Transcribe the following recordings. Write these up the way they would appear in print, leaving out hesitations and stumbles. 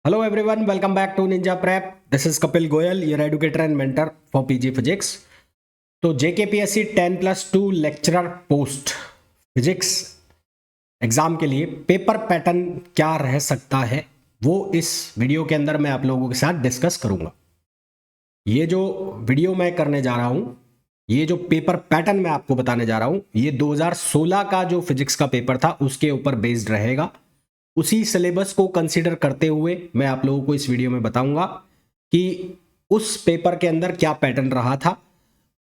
Hello everyone, welcome back to Ninja Prep. This is Kapil Goyal, your educator and mentor for PG Physics. तो JKPSC 10+2 lecturer post physics exam के लिए paper pattern क्या रह सकता है वो इस वीडियो के अंदर मैं आप लोगों के साथ डिस्कस करूंगा। ये जो वीडियो मैं करने जा रहा हूं, ये जो पेपर पैटर्न मैं आपको बताने जा रहा हूं, ये 2016 का जो फिजिक्स का पेपर था उसके ऊपर बेस्ड रहेगा। उसी सिलेबस को कंसीडर करते हुए मैं आप लोगों को इस वीडियो में बताऊंगा कि उस पेपर के अंदर क्या पैटर्न रहा था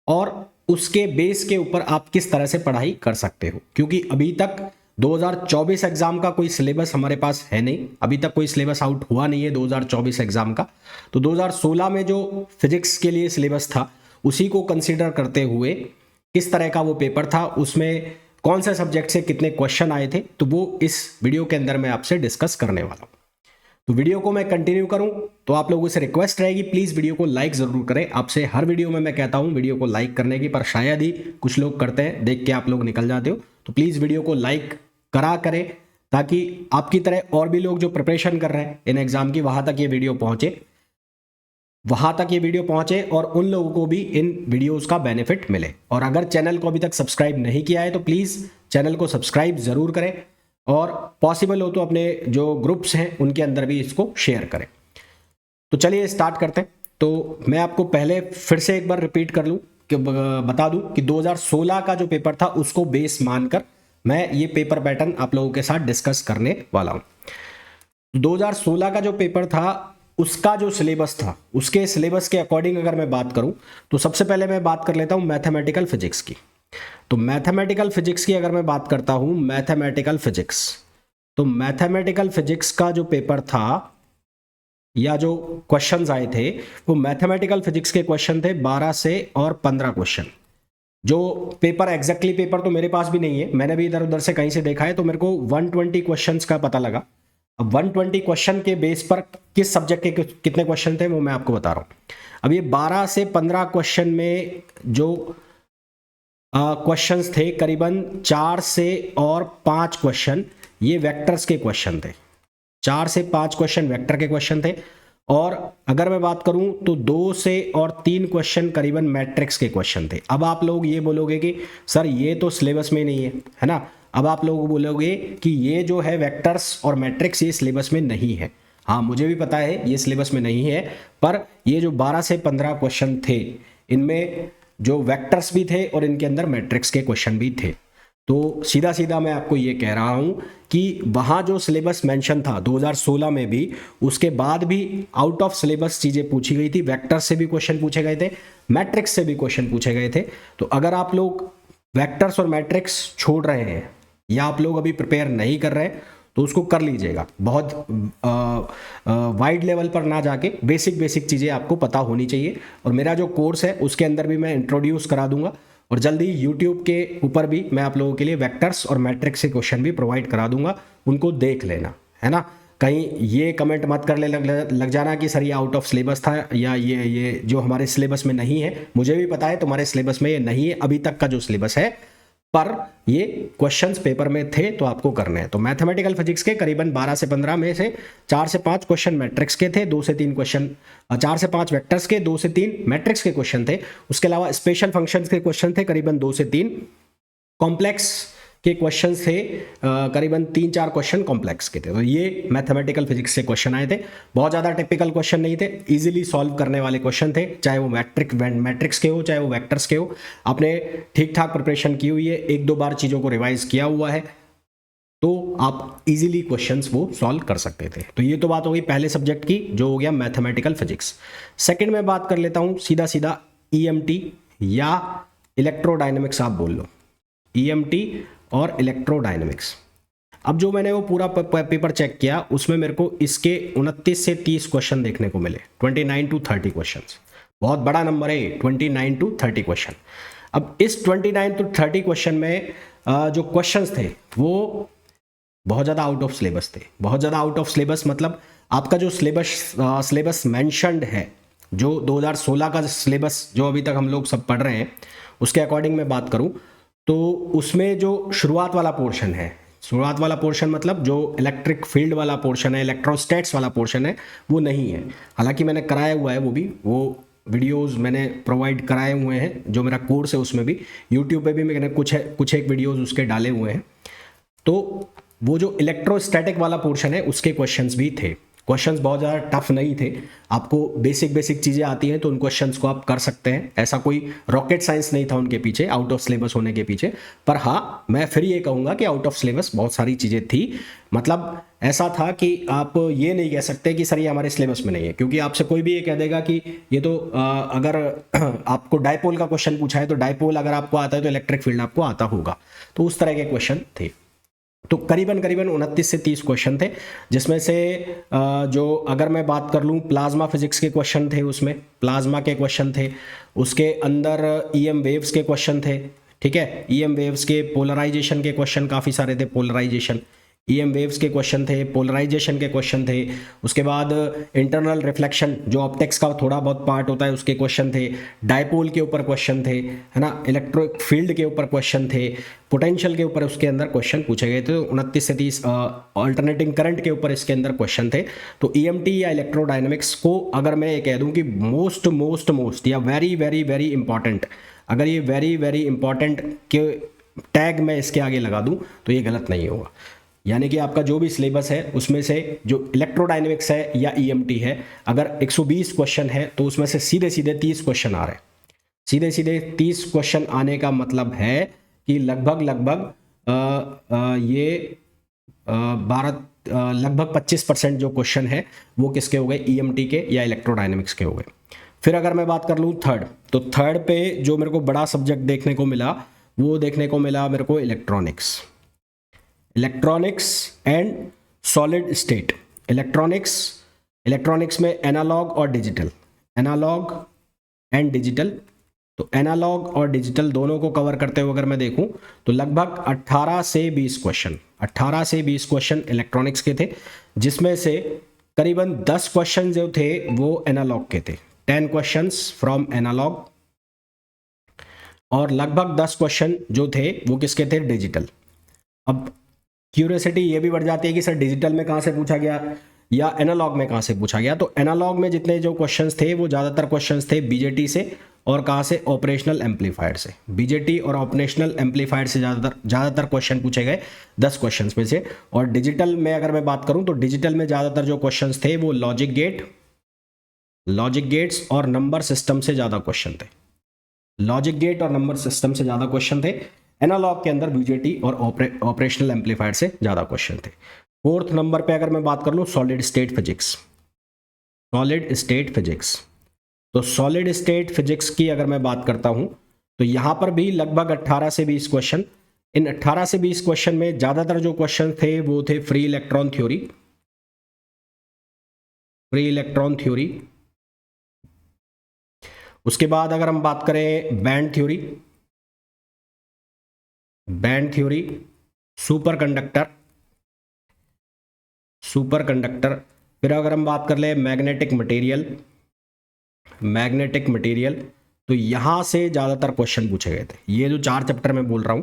और उसके बेस के ऊपर आप किस तरह से पढ़ाई कर सकते हो, क्योंकि अभी तक 2024 एग्जाम का कोई सिलेबस हमारे पास है नहीं। अभी तक कोई सिलेबस आउट हुआ नहीं है 2024 एग्जाम का। तो 2016 में जो फिजिक्स के लिए सिलेबस था उसी को कंसीडर करते हुए किस तरह का वो पेपर था, उसमें कौन से सब्जेक्ट से कितने क्वेश्चन आए थे, तो वो इस वीडियो के अंदर मैं आपसे डिस्कस करने वाला हूँ। तो वीडियो को मैं कंटिन्यू करूं तो आप लोगों से रिक्वेस्ट रहेगी, प्लीज़ वीडियो को लाइक ज़रूर करें। आपसे हर वीडियो में मैं कहता हूं वीडियो को लाइक करने की, पर शायद ही कुछ लोग करते हैं, देख के आप लोग निकल जाते हो। तो प्लीज़ वीडियो को लाइक करा करें ताकि आपकी तरह और भी लोग जो प्रिपरेशन कर रहे हैं इन एग्ज़ाम की, वहाँ तक ये वीडियो पहुँचे और उन लोगों को भी इन वीडियोस का बेनिफिट मिले। और अगर चैनल को अभी तक सब्सक्राइब नहीं किया है तो प्लीज़ चैनल को सब्सक्राइब ज़रूर करें और पॉसिबल हो तो अपने जो ग्रुप्स हैं उनके अंदर भी इसको शेयर करें। तो चलिए स्टार्ट करते हैं। तो मैं आपको पहले फिर से एक बार रिपीट कर लूँ कि बता दूं कि 2016 का जो पेपर था उसको बेस मानकर मैं ये पेपर पैटर्न आप लोगों के साथ डिस्कस करने वाला हूँ। 2016 का जो पेपर था उसका जो सिलेबस था, उसके सिलेबस के अकॉर्डिंग अगर मैं बात करूं तो सबसे पहले मैं बात कर लेता हूं मैथमेटिकल फिजिक्स की। तो मैथमेटिकल फिजिक्स की अगर मैं बात करता हूं, मैथमेटिकल फिजिक्स का जो पेपर था या जो क्वेश्चंस आए थे वो मैथमेटिकल फिजिक्स के क्वेश्चन थे 12 से और 15 क्वेश्चन। जो पेपर एग्जैक्टली पेपर तो मेरे पास भी नहीं है, मैंने भी इधर उधर से कहीं से देखा है, तो मेरे को 120 क्वेश्चंस का पता लगा। अब 120 क्वेश्चन के बेस पर किस सब्जेक्ट के कितने क्वेश्चन थे वो मैं आपको बता रहा हूं। अब ये 12 से 15 क्वेश्चन में जो क्वेश्चंस थे, करीबन 4 से और 5 क्वेश्चन ये वेक्टर्स के क्वेश्चन थे। 4 से 5 क्वेश्चन वेक्टर के क्वेश्चन थे। और अगर मैं बात करूं तो 2 से और 3 क्वेश्चन करीबन मैट्रिक्स के क्वेश्चन थे। अब आप लोग ये बोलोगे कि सर ये तो सिलेबस में नहीं है ना। अब आप लोग बोलोगे कि ये जो है वेक्टर्स और मैट्रिक्स ये सिलेबस में नहीं है। हाँ, मुझे भी पता है ये सिलेबस में नहीं है, पर ये जो 12 से 15 क्वेश्चन थे इनमें जो वेक्टर्स भी थे और इनके अंदर मैट्रिक्स के क्वेश्चन भी थे। तो सीधा सीधा मैं आपको ये कह रहा हूं कि वहाँ जो सिलेबस मेंशन था 2016 में भी, उसके बाद भी आउट ऑफ सिलेबस चीज़ें पूछी गई थी। वेक्टर्स से भी क्वेश्चन पूछे गए थे, मैट्रिक्स से भी क्वेश्चन पूछे गए थे। तो अगर आप लोग वेक्टर्स और मैट्रिक्स छोड़ रहे हैं या आप लोग अभी प्रिपेयर नहीं कर रहे तो उसको कर लीजिएगा। बहुत वाइड लेवल पर ना जाके बेसिक चीज़ें आपको पता होनी चाहिए। और मेरा जो कोर्स है उसके अंदर भी मैं इंट्रोड्यूस करा दूंगा और जल्दी यूट्यूब के ऊपर भी मैं आप लोगों के लिए वेक्टर्स और मैट्रिक्स के क्वेश्चन भी प्रोवाइड करा दूंगा, उनको देख लेना, है ना। कहीं ये कमेंट मत कर लग जाना कि सर ये आउट ऑफ सिलेबस था या ये जो हमारे सिलेबस में नहीं है। मुझे भी पता है तुम्हारे सिलेबस में ये नहीं है अभी तक का जो सिलेबस है, पर ये क्वेश्चंस पेपर में थे तो आपको करने हैं। तो मैथमेटिकल फिजिक्स के करीबन 12 से 15 में से 4 से 5 क्वेश्चन मैट्रिक्स के थे, 2 से 3 क्वेश्चन 4 से 5 वेक्टर्स के, 2 से 3 मैट्रिक्स के क्वेश्चन थे। उसके अलावा स्पेशल फंक्शंस के क्वेश्चन थे करीबन 2 से 3, कॉम्प्लेक्स के क्वेश्चंस थे करीबन 3-4 क्वेश्चन कॉम्प्लेक्स के थे। तो ये मैथमेटिकल फिजिक्स से क्वेश्चन आए थे। बहुत ज़्यादा टिपिकल क्वेश्चन नहीं थे, इजीली सॉल्व करने वाले क्वेश्चन थे, चाहे वो मैट्रिक्स के हो चाहे वो वेक्टर्स के हो। आपने ठीक ठाक प्रिपरेशन की हुई है, 1-2 बार चीज़ों को रिवाइज किया हुआ है तो आप इजीली क्वेश्चंस वो सॉल्व कर सकते थे। तो ये तो बात हो गई पहले सब्जेक्ट की, जो हो गया मैथमेटिकल फिजिक्स। सेकेंड में बात कर लेता हूँ सीधा EMT या इलेक्ट्रोडायनेमिक्स, आप बोल लो EMT और इलेक्ट्रोडायनेमिक्स। अब जो मैंने वो पूरा पेपर चेक किया उसमें मेरे को इसके 29 से 30 क्वेश्चन देखने को मिले, 29 to 30 क्वेश्चन। बहुत बड़ा नंबर है 29 to 30 क्वेश्चन। अब इस 29 to 30 क्वेश्चन में जो क्वेश्चंस थे वो बहुत ज़्यादा आउट ऑफ सिलेबस थे। बहुत ज़्यादा आउट ऑफ सिलेबस मतलब आपका जो सिलेबस मैंशनड है, जो 2016 का सिलेबस जो अभी तक हम लोग सब पढ़ रहे हैं उसके अकॉर्डिंग मैं बात करूँ तो उसमें जो शुरुआत वाला पोर्शन है शुरुआत वाला पोर्शन मतलब जो इलेक्ट्रिक फील्ड वाला पोर्शन है, इलेक्ट्रोस्टैट्स वाला पोर्शन है, वो नहीं है। हालांकि मैंने कराया हुआ है वो वीडियोस मैंने प्रोवाइड कराए हुए हैं, जो मेरा कोर्स है उसमें भी, यूट्यूब पे भी मैंने कुछ एक वीडियोस उसके डाले हुए हैं। तो वो जो इलेक्ट्रोस्टैटिक वाला पोर्शन है उसके क्वेश्चंस भी थे। क्वेश्चंस बहुत ज़्यादा टफ नहीं थे, आपको बेसिक चीज़ें आती हैं तो उन क्वेश्चंस को आप कर सकते हैं। ऐसा कोई रॉकेट साइंस नहीं था उनके पीछे, आउट ऑफ सिलेबस होने के पीछे। पर हाँ, मैं फिर ये कहूँगा कि आउट ऑफ सिलेबस बहुत सारी चीज़ें थी। मतलब ऐसा था कि आप ये नहीं कह सकते कि सर ये हमारे सिलेबस में नहीं है, क्योंकि आपसे कोई भी ये कह देगा कि ये तो अगर आपको डायपोल का क्वेश्चन पूछा है तो डायपोल अगर आपको आता है तो इलेक्ट्रिक फील्ड आपको आता होगा। तो उस तरह के क्वेश्चन थे। तो करीबन 29 से 30 क्वेश्चन थे, जिसमें से जो अगर मैं बात कर लूँ प्लाज्मा फिजिक्स के क्वेश्चन थे, उसमें प्लाज्मा के क्वेश्चन थे, उसके अंदर ईएम वेव्स के क्वेश्चन थे। ठीक है, ईएम वेव्स के पोलराइजेशन के क्वेश्चन काफ़ी सारे थे, पोलराइजेशन ईएम वेव्स के क्वेश्चन थे, पोलराइजेशन के क्वेश्चन थे। उसके बाद इंटरनल रिफ्लेक्शन जो ऑप्टिक्स का थोड़ा बहुत पार्ट होता है उसके क्वेश्चन थे, डायपोल के ऊपर क्वेश्चन थे, है ना, इलेक्ट्रिक फील्ड के ऊपर क्वेश्चन थे, पोटेंशियल के ऊपर उसके अंदर क्वेश्चन पूछे गए थे। 29 से 30 अल्टरनेटिंग करंट के ऊपर इसके अंदर क्वेश्चन थे। तो ईएमटी या इलेक्ट्रोडायनेमिक्स को अगर मैं ये कह दूं कि मोस्ट या वेरी इंपॉर्टेंट, अगर ये वेरी इंपॉर्टेंट के टैग मैं इसके आगे लगा दूं तो ये गलत नहीं होगा। यानी कि आपका जो भी सिलेबस है उसमें से जो इलेक्ट्रोडायनेमिक्स है या ईएमटी है, अगर 120 क्वेश्चन है तो उसमें से सीधे 30 क्वेश्चन आ रहे हैं। सीधे 30 क्वेश्चन आने का मतलब है कि लगभग ये 25% जो क्वेश्चन है वो किसके हो गए, ईएमटी के या इलेक्ट्रोडायनेमिक्स के हो गए। फिर अगर मैं बात कर लूँ थर्ड, तो थर्ड पे जो मेरे को बड़ा सब्जेक्ट देखने को मिला वो देखने को मिला मेरे को electronics and solid state. Electronics में एनालॉग और डिजिटल, एनालॉग एंड डिजिटल। तो एनालॉग और डिजिटल दोनों को कवर करते हुए अगर मैं देखूं तो लगभग 18 से 20 क्वेश्चन इलेक्ट्रॉनिक्स के थे, जिसमें से करीबन 10 क्वेश्चन जो थे वो एनालॉग के थे, 10 क्वेश्चंस फ्रॉम एनालॉग, और लगभग 10 क्वेश्चन जो थे वो किसके थे, डिजिटल। अब क्यूरियोसिटी ये भी बढ़ जाती है कि सर डिजिटल में कहाँ से पूछा गया या एनालॉग में कहाँ से पूछा गया। तो एनालॉग में जितने जो क्वेश्चंस थे वो ज़्यादातर क्वेश्चंस थे बीजेटी से और कहाँ से, ऑपरेशनल एम्पलीफायर से। बीजेटी और ऑपरेशनल एम्पलीफायर से ज़्यादातर क्वेश्चन पूछे गए 10 क्वेश्चंस में से। और डिजिटल में अगर मैं बात करूँ तो डिजिटल में ज़्यादातर जो क्वेश्चंस थे वो लॉजिक गेट्स और नंबर सिस्टम से ज़्यादा क्वेश्चन थे। लॉजिक गेट और नंबर सिस्टम से ज़्यादा क्वेश्चन थे। एनालॉग के अंदर बीजेटी और ऑपरेशनल एम्पलीफायर से ज़्यादा क्वेश्चन थे। फोर्थ नंबर पे अगर मैं बात कर लूँ सॉलिड स्टेट फिजिक्स। तो सॉलिड स्टेट फिजिक्स की अगर मैं बात करता हूँ तो यहाँ पर भी लगभग 18 से 20 क्वेश्चन। इन 18 से 20 क्वेश्चन में ज़्यादातर जो क्वेश्चन थे वो थे फ्री इलेक्ट्रॉन थ्योरी। उसके बाद अगर हम बात करें बैंड थ्योरी, सुपर कंडक्टर। फिर अगर हम बात कर ले मैग्नेटिक मटेरियल, तो यहां से ज्यादातर क्वेश्चन पूछे गए थे। ये जो 4 चैप्टर मैं बोल रहा हूं,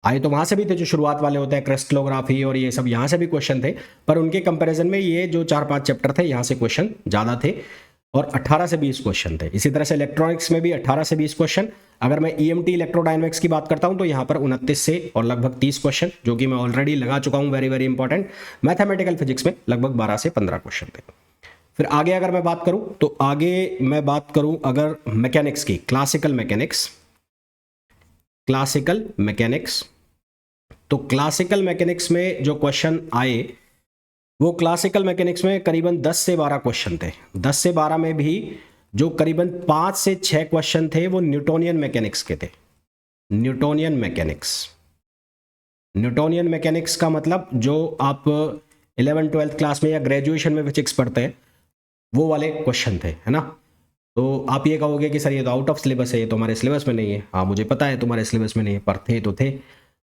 आए तो वहां से भी थे जो शुरुआत वाले होते हैं, क्रिस्टलोग्राफी और ये सब, यहां से भी क्वेश्चन थे, पर उनके कंपैरिजन में ये जो 4-5 चैप्टर थे यहां से क्वेश्चन ज्यादा थे और 18 से 20 क्वेश्चन थे। इसी तरह से इलेक्ट्रॉनिक्स में भी 18 से 20 क्वेश्चन। अगर मैं ईएमटी इलेक्ट्रोडायनेमिक्स की बात करता हूं तो यहां पर 29 से और लगभग 30 क्वेश्चन, जो कि मैं ऑलरेडी लगा चुका हूं, वेरी इंपॉर्टेंट। मैथमेटिकल फिजिक्स में लगभग 12 से 15 क्वेश्चन थे। फिर आगे अगर मैं बात करूं तो आगे मैं बात करूं अगर मैकेनिक्स की, क्लासिकल मैकेनिक्स, तो क्लासिकल मैकेनिक्स में जो क्वेश्चन आए वो क्लासिकल मैकेनिक्स में करीबन 10 से 12 क्वेश्चन थे। 10 से 12 में भी जो करीबन 5 से 6 क्वेश्चन थे वो न्यूटोनियन मैकेनिक्स के थे। न्यूटोनियन मैकेनिक्स का मतलब जो आप 11th-12th क्लास में या ग्रेजुएशन में फिजिक्स पढ़ते हैं वो वाले क्वेश्चन थे, है ना। तो आप ये कहोगे कि सर ये तो आउट ऑफ सिलेबस है, ये तो हमारे सिलेबस में नहीं है। हाँ, मुझे पता है तुम्हारे सिलेबस में नहीं है, पर थे तो थे।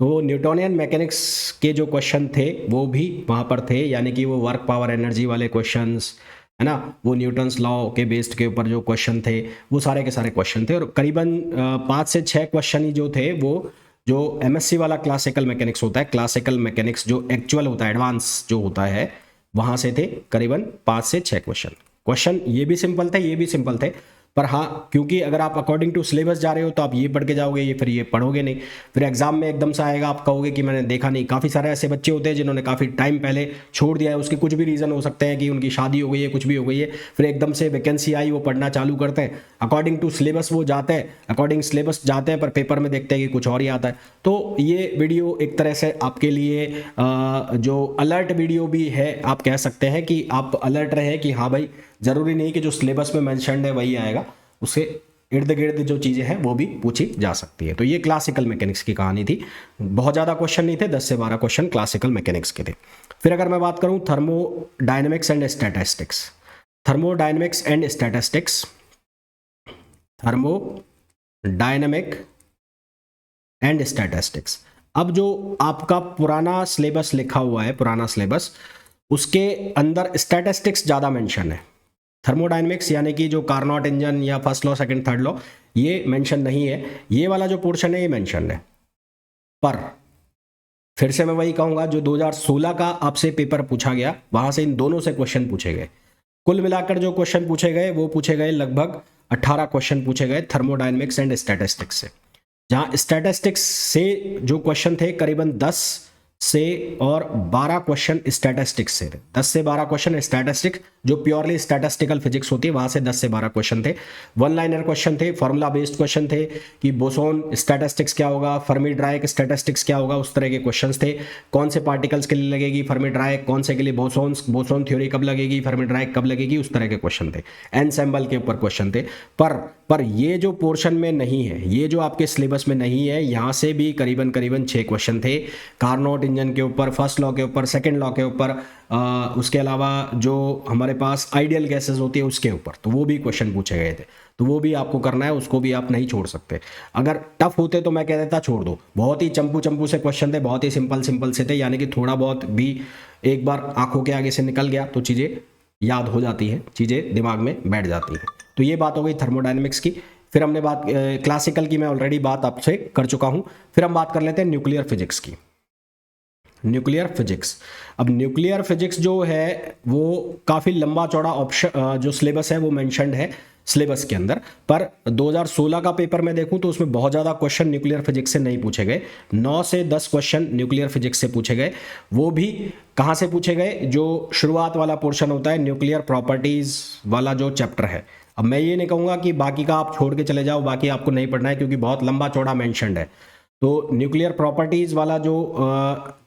तो न्यूटोनियन मैकेनिक्स के जो क्वेश्चन थे वो भी वहाँ पर थे, यानी कि वो वर्क पावर एनर्जी वाले क्वेश्चंस, है ना, वो न्यूटन्स लॉ के बेस्ड के ऊपर जो क्वेश्चन थे वो सारे के सारे क्वेश्चन थे। और करीबन 5 से 6 क्वेश्चन ही जो थे वो जो एमएससी वाला क्लासिकल मैकेनिक्स होता है, क्लासिकल मैकेनिक्स जो एक्चुअल होता है, एडवांस जो होता है, वहां से थे करीबन 5 से 6 क्वेश्चन ये भी सिंपल थे, ये भी सिंपल थे। पर हाँ, क्योंकि अगर आप अकॉर्डिंग टू सिलेबस जा रहे हो तो आप ये पढ़ के जाओगे, ये फिर ये पढ़ोगे नहीं, फिर एग्जाम में एकदम से आएगा, आप कहोगे कि मैंने देखा नहीं। काफ़ी सारे ऐसे बच्चे होते हैं जिन्होंने काफ़ी टाइम पहले छोड़ दिया है, उसके कुछ भी रीज़न हो सकते हैं कि उनकी शादी हो गई है, कुछ भी हो गई है, फिर एकदम से वैकेंसी आई, वो पढ़ना चालू करते हैं, अकॉर्डिंग टू सिलेबस वो जाते हैं, अकॉर्डिंग सिलेबस जाते हैं, पर पेपर में देखते हैं कि कुछ और ही आता है। तो ये वीडियो एक तरह से आपके लिए जो अलर्ट वीडियो भी है, आप कह सकते हैं कि आप अलर्ट रहे कि हाँ भाई, ज़रूरी नहीं कि जो सिलेबस में मैंशनड है वही आएगा, उसके इर्द गिर्द जो चीज़ें हैं वो भी पूछी जा सकती है। तो ये क्लासिकल मैकेनिक्स की कहानी थी। बहुत ज़्यादा क्वेश्चन नहीं थे, 10 से 12 क्वेश्चन क्लासिकल मैकेनिक्स के थे। फिर अगर मैं बात करूं thermodynamics and statistics, thermodynamics and statistics, thermodynamic and statistics. अब जो आपका पुराना सिलेबस लिखा हुआ है, पुराना सिलेबस, उसके अंदर स्टैटिस्टिक्स ज़्यादा मेंशन है। थर्मोडायनेमिक्स यानी कि जो कार्नोट इंजन या first law second third law, ये मेंशन नहीं है। ये वाला जो पोर्शन है ये मेंशन है। पर फिर से मैं वही कहूँगा, जो 2016 का आपसे पेपर पूछा गया, वहाँ से इन दोनों से क्वेश्चन पूछे गए। कुल मिलाकर जो क्वेश्चन पूछे गए वो पूछे गए लगभग 18 क्वेश्चन पूछे गए थर्मोडायनेमिक्स एंड स्टैटिस्टिक्स से, जहाँ स्टैटिस्टिक्स से जो क्वेश्चन थे करीबन 10 से और 12 क्वेश्चन स्टैटिस्टिक्स से थे। 10 से 12 क्वेश्चन स्टैटिस्टिक्स, जो प्योरली स्टैटिस्टिकल फिजिक्स होती है, वहां से 10 से 12 क्वेश्चन थे। वन लाइनर क्वेश्चन थे, फॉर्मूला बेस्ड क्वेश्चन थे कि बोसोन स्टैटिस्टिक्स क्या होगा, फर्मी ड्रायक स्टैटिस्टिक्स क्या होगा, उस तरह के क्वेश्चंस थे। कौन से पार्टिकल्स के लिए लगेगी फर्मी ड्रायक, कौन से के लिए बोसोन थ्योरी कब लगेगी, फर्मी ड्रायक कब लगेगी, उस तरह के क्वेश्चन थे। एनसेंबल के ऊपर क्वेश्चन थे। पर ये जो पोर्शन में नहीं है, ये जो आपके सिलेबस में नहीं है, यहाँ से भी करीबन 6 क्वेश्चन थे कार्नोट इंजन के ऊपर, फर्स्ट लॉ के ऊपर, सेकंड लॉ के ऊपर, उसके अलावा जो हमारे पास आइडियल गैसेस होती है उसके ऊपर, तो वो भी क्वेश्चन पूछे गए थे। तो वो भी आपको करना है, उसको भी आप नहीं छोड़ सकते। अगर टफ होते तो मैं कह देता छोड़ दो, बहुत ही चंपू से क्वेश्चन थे, बहुत ही सिंपल से थे, यानी कि थोड़ा बहुत भी एक बार आंखों के आगे से निकल गया तो चीज़ें याद हो जाती हैं, चीज़ें दिमाग में बैठ जाती हैं। तो ये बात हो गई थर्मोडायनेमिक्स की। फिर हमने बात क्लासिकल की, मैं ऑलरेडी बात आपसे कर चुका हूँ। फिर हम बात कर लेते हैं न्यूक्लियर फिजिक्स की। न्यूक्लियर फिजिक्स, अब न्यूक्लियर फिजिक्स जो है वो काफ़ी लंबा चौड़ा ऑप्शन जो सिलेबस है वो मेंशन्ड है सिलेबस के अंदर। पर 2016 का पेपर में देखूं तो उसमें बहुत ज़्यादा क्वेश्चन न्यूक्लियर फिजिक्स से नहीं पूछे गए। 9 से 10 क्वेश्चन न्यूक्लियर फिजिक्स से पूछे गए। वो भी कहाँ से पूछे गए, जो शुरुआत वाला पोर्शन होता है, न्यूक्लियर प्रॉपर्टीज़ वाला जो चैप्टर है। अब मैं ये नहीं कहूँगा कि बाकी का आप छोड़ के चले जाओ, बाकी आपको नहीं पढ़ना है, क्योंकि बहुत लंबा चौड़ा मेंशन्ड है। तो न्यूक्लियर प्रॉपर्टीज़ वाला जो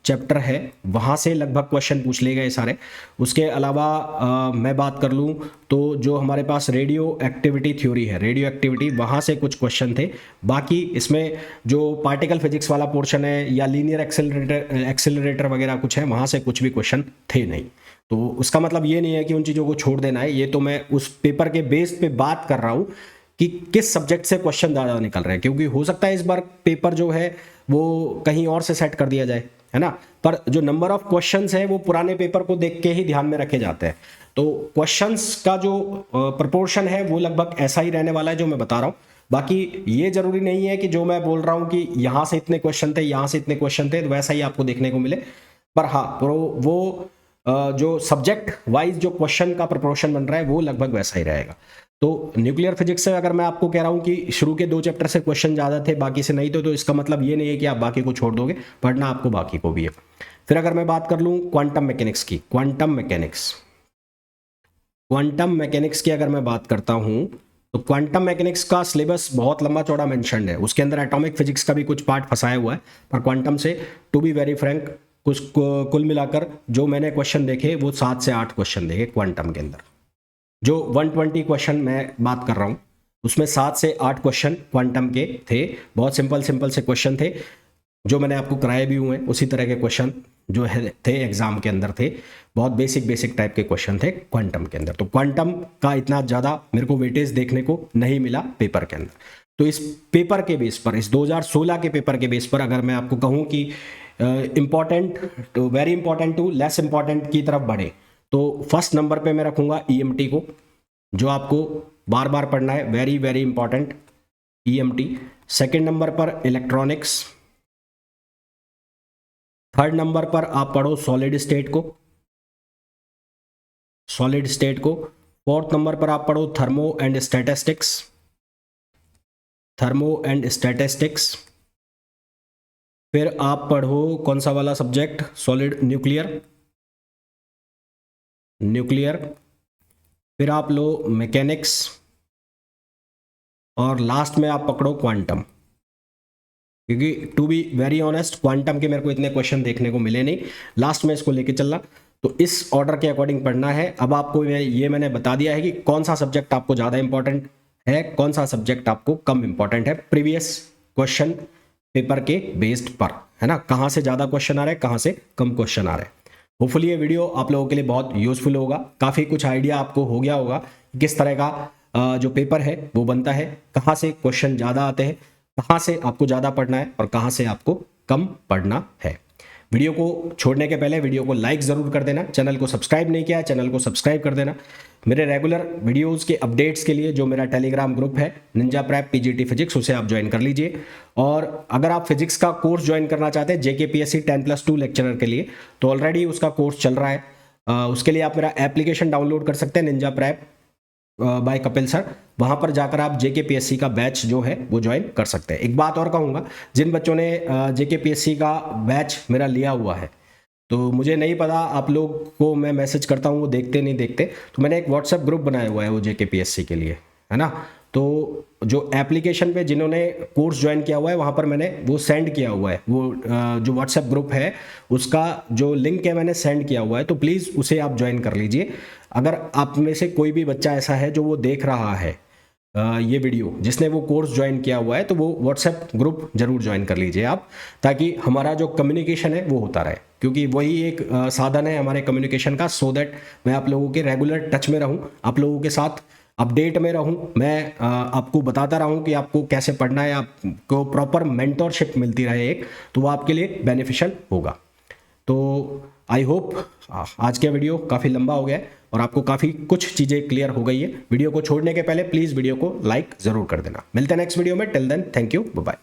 चैप्टर है वहाँ से लगभग क्वेश्चन पूछ लिए गए सारे। उसके अलावा मैं बात कर लूँ तो जो हमारे पास रेडियो एक्टिविटी थ्योरी है, रेडियो एक्टिविटी, वहाँ से कुछ क्वेश्चन थे। बाकी इसमें जो पार्टिकल फिजिक्स वाला पोर्शन है या लीनियर एक्सेलरेटर वगैरह कुछ है, वहाँ से कुछ भी क्वेश्चन थे नहीं। तो उसका मतलब ये नहीं है कि उन चीज़ों को छोड़ देना है, ये तो मैं उस पेपर के बेस पे बात कर रहा हूँ कि किस सब्जेक्ट से क्वेश्चन ज़्यादा निकल रहे हैं, क्योंकि हो सकता है इस बार पेपर जो है वो कहीं और से सेट कर दिया जाए, है ना। पर जो नंबर ऑफ क्वेश्चंस है वो पुराने पेपर को देख के ही ध्यान में रखे जाते हैं। तो क्वेश्चंस का जो प्रपोर्शन है वो लगभग ऐसा ही रहने वाला है जो मैं बता रहा हूँ। बाकी ये जरूरी नहीं है कि जो मैं बोल रहा हूँ कि यहाँ से इतने क्वेश्चन थे, यहाँ से इतने क्वेश्चन थे, तो वैसा ही आपको देखने को मिले। पर हाँ, वो जो सब्जेक्ट वाइज जो क्वेश्चन का प्रपोर्शन बन रहा है वो लगभग वैसा ही रहेगा। तो न्यूक्लियर फिजिक्स से अगर मैं आपको कह रहा हूँ कि शुरू के 2 चैप्टर से क्वेश्चन ज़्यादा थे, बाकी से नहीं, तो इसका मतलब ये नहीं है कि आप बाकी को छोड़ दोगे, पढ़ना आपको बाकी को भी है। फिर अगर मैं बात कर लूँ क्वांटम मैकेनिक्स की, क्वांटम मैकेनिक्स की अगर मैं बात करता हूँ तो क्वांटम मैकेनिक्स का सिलेबस बहुत लंबा चौड़ा मेंशन्ड है। उसके अंदर एटॉमिक फिजिक्स का भी कुछ पार्ट फंसाया हुआ है, पर क्वांटम से टू बी वेरी फ्रैंक कुल मिलाकर जो मैंने क्वेश्चन देखे वो 7 से 8 क्वेश्चन देखे क्वांटम के अंदर। जो 120 क्वेश्चन मैं बात कर रहा हूँ उसमें 7 से 8 क्वेश्चन क्वांटम के थे। बहुत सिंपल से क्वेश्चन थे, जो मैंने आपको कराए भी हुए हैं, उसी तरह के क्वेश्चन जो है थे एग्जाम के अंदर थे। बहुत बेसिक टाइप के क्वेश्चन थे क्वांटम के अंदर। तो क्वांटम का इतना ज़्यादा मेरे को वेटेज देखने को नहीं मिला पेपर के अंदर। तो इस पेपर के बेस पर, इस 2016 के पेपर के बेस पर अगर मैं आपको कहूँ कि important to very important to less important की तरफ बढ़े, तो फर्स्ट नंबर पे मैं रखूँगा EMT को, जो आपको बार बार पढ़ना है, very important EMT। Second number पर इलेक्ट्रॉनिक्स, थर्ड नंबर पर आप पढ़ो सॉलिड स्टेट को, सॉलिड स्टेट को। फोर्थ नंबर पर आप पढ़ो thermo and statistics, thermo and statistics. फिर आप पढ़ो कौन सा वाला सब्जेक्ट, सॉलिड न्यूक्लियर, न्यूक्लियर। फिर आप लो मैकेनिक्स, और लास्ट में आप पकड़ो क्वांटम, क्योंकि to be very honest quantum के मेरे को इतने क्वेश्चन देखने को मिले नहीं, लास्ट में इसको लेके चलना। तो इस ऑर्डर के अकॉर्डिंग पढ़ना है। अब आपको ये मैंने बता दिया है कि कौन सा सब्जेक्ट आपको ज़्यादा इंपॉर्टेंट है, कौन सा सब्जेक्ट आपको कम इंपॉर्टेंट है, प्रीवियस क्वेश्चन पेपर के बेस्ड पर, है ना, कहाँ से ज़्यादा क्वेश्चन आ रहे हैं, कहाँ से कम क्वेश्चन आ रहे हैं। होपफुली ये वीडियो आप लोगों के लिए बहुत यूजफुल होगा, काफ़ी कुछ आइडिया आपको हो गया होगा किस तरह का जो पेपर है वो बनता है, कहाँ से क्वेश्चन ज़्यादा आते हैं, कहाँ से आपको ज़्यादा पढ़ना है और कहाँ से आपको कम पढ़ना है। वीडियो को छोड़ने के पहले वीडियो को लाइक ज़रूर कर देना, चैनल को सब्सक्राइब नहीं किया है चैनल को सब्सक्राइब कर देना। मेरे रेगुलर वीडियोस के अपडेट्स के लिए जो मेरा टेलीग्राम ग्रुप है निंजा प्रेप पीजीटी फिजिक्स, उसे आप ज्वाइन कर लीजिए। और अगर आप फिजिक्स का कोर्स ज्वाइन करना चाहते हैं JKPSC 10+2 लेक्चरर के लिए, तो ऑलरेडी उसका कोर्स चल रहा है। उसके लिए आप मेरा एप्लीकेशन डाउनलोड कर सकते हैं, Ninja Prep by Kapil sir. वहाँ पर जाकर आप JKPSC का बैच जो है वो ज्वाइन कर सकते हैं। एक बात और कहूँगा, जिन बच्चों ने JKPSC का बैच मेरा लिया हुआ है, तो मुझे नहीं पता आप लोग को मैं मैसेज करता हूँ वो देखते नहीं देखते, तो मैंने एक व्हाट्सएप ग्रुप बनाया हुआ है वो JKPSC के लिए, है ना। तो जो एप्लीकेशन पे जिन्होंने कोर्स ज्वाइन किया हुआ है वहाँ पर मैंने वो सेंड किया हुआ है, वो जो व्हाट्सएप ग्रुप है उसका जो लिंक है मैंने सेंड किया हुआ है, तो प्लीज़ उसे आप ज्वाइन कर लीजिए। अगर आप में से कोई भी बच्चा ऐसा है जो वो देख रहा है ये वीडियो, जिसने वो कोर्स ज्वाइन किया हुआ है, तो वो व्हाट्सएप ग्रुप जरूर ज्वाइन कर लीजिए आप, ताकि हमारा जो कम्युनिकेशन है वो होता रहे, क्योंकि वही एक साधन है हमारे कम्युनिकेशन का, सो दैट मैं आप लोगों के रेगुलर टच में रहूं, आप लोगों के साथ अपडेट में रहूं, मैं आपको बताता रहूं कि आपको कैसे पढ़ना है, आपको प्रॉपर मेंटरशिप मिलती रहे एक, तो वो आपके लिए बेनिफिशियल होगा। तो आई होप आज का वीडियो काफ़ी लंबा हो गया है और आपको काफ़ी कुछ चीज़ें क्लियर हो गई है। वीडियो को छोड़ने के पहले प्लीज़ वीडियो को लाइक ज़रूर कर देना। मिलते हैं नेक्स्ट वीडियो में, till then thank you, bye bye.